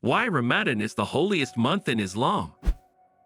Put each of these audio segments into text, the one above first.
Why Ramadan is the holiest month in Islam.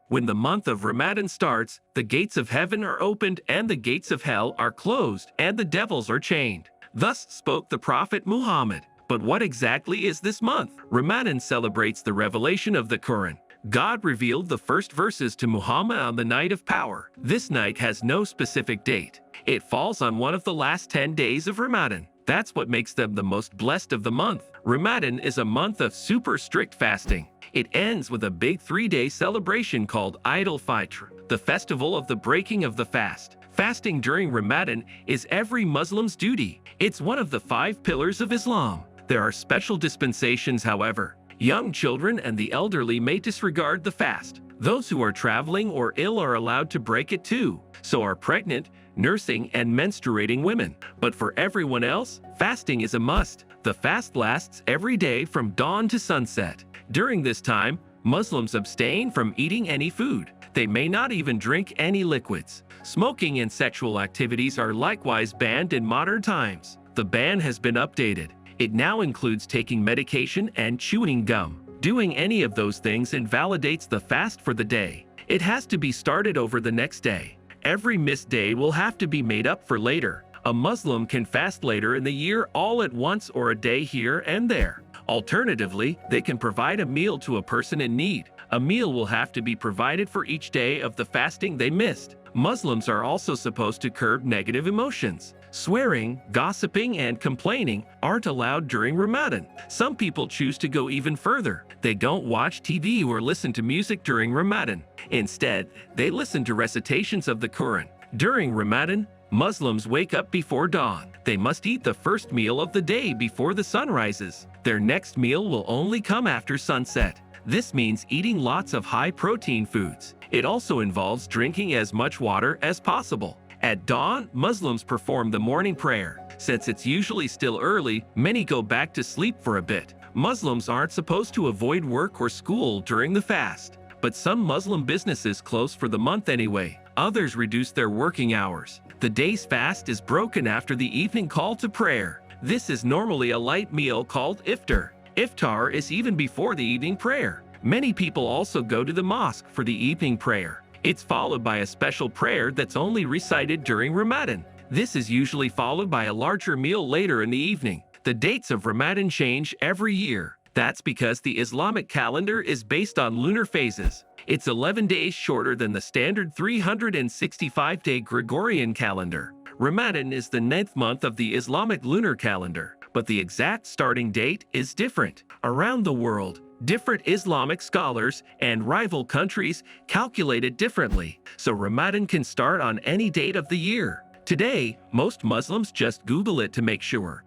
When the month of Ramadan starts, the gates of heaven are opened and the gates of hell are closed and the devils are chained. Thus spoke the Prophet Muhammad. But what exactly is this month? Ramadan celebrates the revelation of the Quran. God revealed the first verses to Muhammad on the night of power. This night has no specific date. It falls on one of the last 10 days of Ramadan. That's what makes them the most blessed of the month. Ramadan is a month of super strict fasting. It ends with a big 3-day celebration called Eid al-Fitr, the festival of the breaking of the fast. Fasting during Ramadan is every Muslim's duty. It's one of the 5 pillars of Islam. There are special dispensations, however. Young children and the elderly may disregard the fast. Those who are traveling or ill are allowed to break it too. So are pregnant, nursing, and menstruating women. But for everyone else, fasting is a must. The fast lasts every day from dawn to sunset. During this time, Muslims abstain from eating any food. They may not even drink any liquids. Smoking and sexual activities are likewise banned in modern times. The ban has been updated. It now includes taking medication and chewing gum. Doing any of those things invalidates the fast for the day. It has to be started over the next day. Every missed day will have to be made up for later. A Muslim can fast later in the year all at once or a day here and there. Alternatively, they can provide a meal to a person in need. A meal will have to be provided for each day of the fasting they missed. Muslims are also supposed to curb negative emotions. Swearing, gossiping, and complaining aren't allowed during Ramadan. Some people choose to go even further. They don't watch TV or listen to music during Ramadan. Instead, they listen to recitations of the Quran. During Ramadan, Muslims wake up before dawn. They must eat the first meal of the day before the sun rises. Their next meal will only come after sunset. This means eating lots of high-protein foods. It also involves drinking as much water as possible. At dawn, Muslims perform the morning prayer. Since it's usually still early, many go back to sleep for a bit. Muslims aren't supposed to avoid work or school during the fast. But some Muslim businesses close for the month anyway. Others reduce their working hours. The day's fast is broken after the evening call to prayer. This is normally a light meal called iftar. Iftar is even before the evening prayer. Many people also go to the mosque for the evening prayer. It's followed by a special prayer that's only recited during Ramadan. This is usually followed by a larger meal later in the evening. The dates of Ramadan change every year. That's because the Islamic calendar is based on lunar phases. It's 11 days shorter than the standard 365-day Gregorian calendar. Ramadan is the 9th month of the Islamic lunar calendar, but the exact starting date is different. Around the world, different Islamic scholars and rival countries calculate it differently, so Ramadan can start on any date of the year. Today, most Muslims just Google it to make sure.